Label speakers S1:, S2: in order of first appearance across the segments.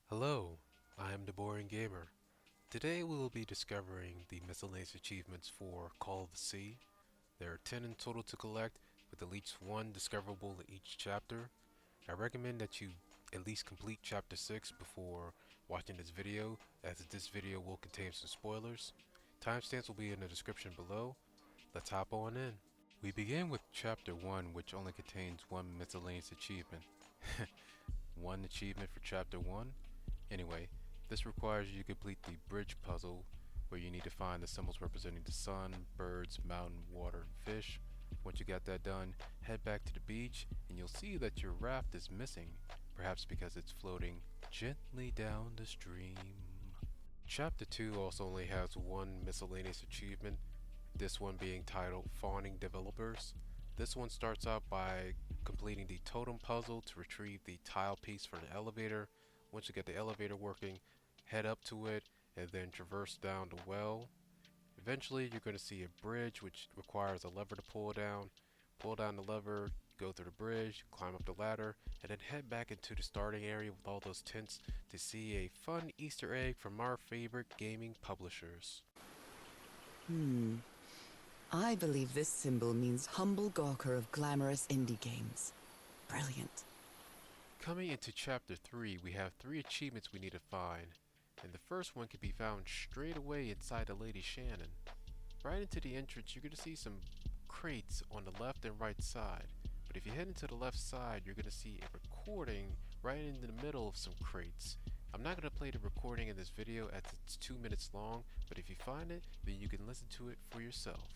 S1: Hello, I am the Boring Gamer. Today we will be discovering the miscellaneous achievements for Call of the Sea. There are 10 in total to collect, with at least one discoverable in each chapter. I recommend that you at least complete chapter 6 before watching this video, as this video will contain some spoilers. Timestamps will be in the description below. Let's hop on in. We begin with chapter 1, which only contains one miscellaneous achievement. One achievement for chapter 1? Anyway, this requires you to complete the bridge puzzle, where you need to find the symbols representing the sun, birds, mountain, water, and fish. Once you got that done, head back to the beach and you'll see that your raft is missing, perhaps because it's floating gently down the stream. Chapter 2 also only has one miscellaneous achievement, this one being titled Fawning Developers. This one starts out by completing the totem puzzle to retrieve the tile piece for the elevator. Once you get the elevator working, head up to it and then traverse down the well. Eventually you're going to see a bridge which requires a lever to pull down. Pull down the lever, go through the bridge, climb up the ladder, and then head back into the starting area with all those tents to see a fun Easter egg from our favorite gaming publishers.
S2: I believe this symbol means humble gawker of glamorous indie games. Brilliant.
S1: Coming into chapter 3, we have 3 achievements we need to find, and the first one can be found straight away inside the Lady Shannon. Right into the entrance, you're going to see some crates on the left and right side, but if you head into the left side, you're going to see a recording right in the middle of some crates. I'm not going to play the recording in this video as it's 2 minutes long, but if you find it, then you can listen to it for yourself.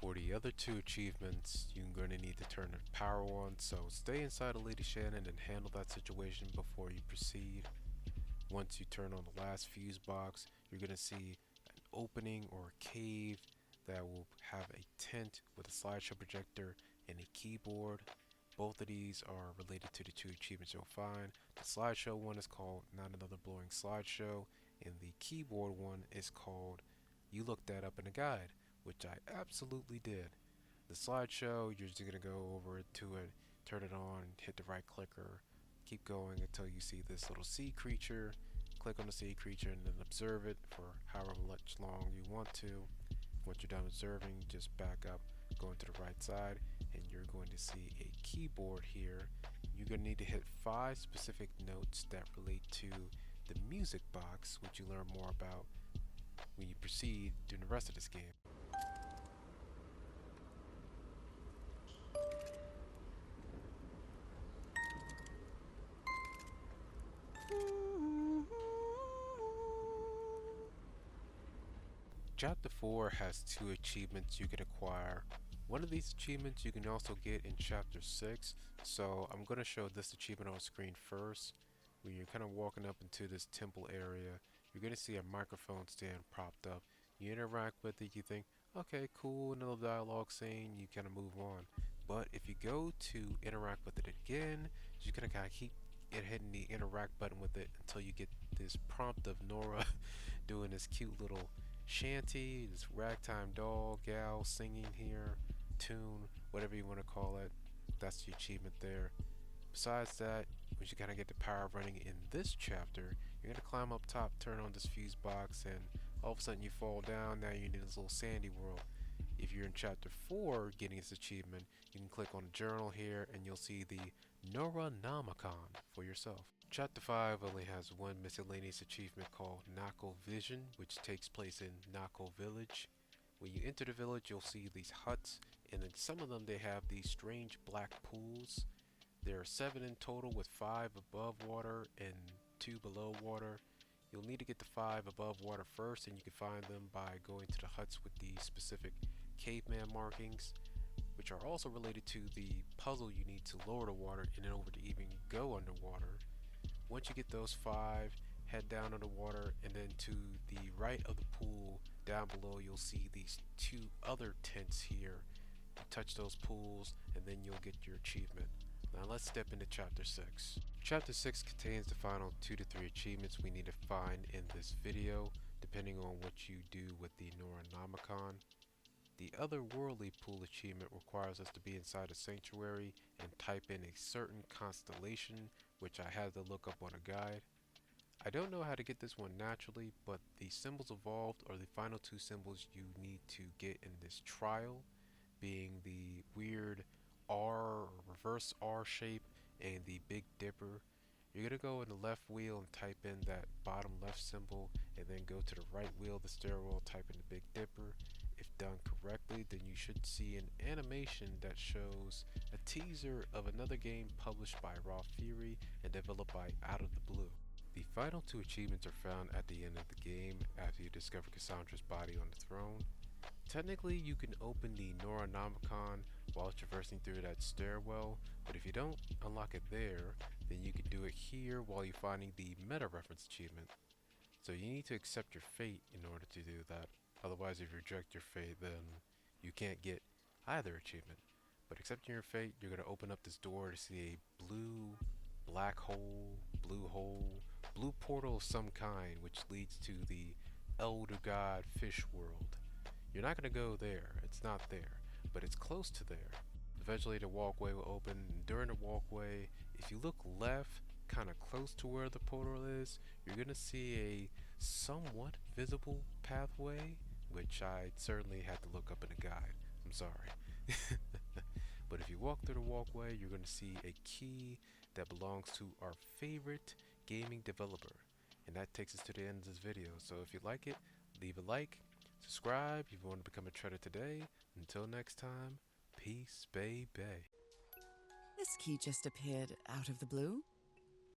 S1: For the other 2 achievements, you're going to need to turn the power on, so stay inside of Lady Shannon and handle that situation before you proceed. Once you turn on the last fuse box, you're going to see an opening or a cave that will have a tent with a slideshow projector and a keyboard. Both of these are related to the 2 achievements you'll find. The slideshow one is called Not Another Blowing Slideshow, and the keyboard one is called You Looked That Up in a Guide, which I absolutely did. The slideshow, you're just going to go over to it, turn it on, hit the right clicker, keep going until you see this little sea creature. Click on the sea creature and then observe it for however much long you want to. Once you're done observing, just back up, going to the right side, and you're going to see a keyboard here. You're going to need to hit 5 specific notes that relate to the music box, which you learn more about when you proceed during the rest of this game. Chapter 4 has 2 achievements you can acquire. One of these achievements you can also get in Chapter 6, so I'm going to show this achievement on screen first. When you're kind of walking up into this temple area, you're going to see a microphone stand propped up. You interact with it, you think, okay, cool, another dialogue scene, you kind of move on. But if you go to interact with it again, you're going to kind of keep hitting the interact button with it until you get this prompt of Norah doing this cute little shanty, this ragtime doll gal singing here, tune, whatever you want to call it. That's the achievement there. Besides that, once you kind of get the power running in this chapter, you're going to climb up top, turn on this fuse box, and all of a sudden you fall down. Now you're in this little sandy world. If you're in chapter 4 getting this achievement, you can click on the journal here and you'll see the Norahnomicon for yourself. Chapter 5 only has one miscellaneous achievement called Naacalvision, which takes place in Nacal Village. When you enter the village, you'll see these huts, and in some of them they have these strange black pools. There are 7 in total, with 5 above water and 2 below water. You'll need to get the 5 above water first, and you can find them by going to the huts with the specific caveman markings, which are also related to the puzzle you need to lower the water in order to even go underwater. Once you get those 5, head down underwater, and then to the right of the pool down below you'll see these 2 other tents here. You touch those pools and then you'll get your achievement. Now let's step into chapter 6. Chapter 6 contains the final 2 to 3 achievements we need to find in this video, depending on what you do with the Norahnomicon. The Otherworldly Pool achievement requires us to be inside a sanctuary and type in a certain constellation, which I had to look up on a guide. I don't know how to get this one naturally, but the symbols evolved are the final two symbols you need to get in this trial, being the weird R or reverse R shape and the Big Dipper. You're gonna go in the left wheel and type in that bottom left symbol, and then go to the right wheel of the stairwell, type in the Big Dipper. If done correctly, then you should see an animation that shows a teaser of another game published by Raw Fury and developed by Out of the Blue. The final two achievements are found at the end of the game after you discover Cassandra's body on the throne. Technically, you can open the Norahnomicon while traversing through that stairwell, but if you don't unlock it there, then you can do it here while you're finding the meta reference achievement. So you need to accept your fate in order to do that. Otherwise, if you reject your fate, then you can't get either achievement. But accepting your fate, you're going to open up this door to see a blue, black hole, blue portal of some kind, which leads to the Elder God Fish World. You're not going to go there, it's not there, but it's close to there. Eventually the walkway will open, and during the walkway, if you look left, kind of close to where the portal is, you're going to see a somewhat visible pathway, which I certainly had to look up in a guide. I'm sorry. But if you walk through the walkway, you're going to see a key that belongs to our favorite gaming developer. And that takes us to the end of this video. So if you like it, leave a like, subscribe if you want to become a trader today. Until next time, peace, baby.
S2: This key just appeared out of the blue.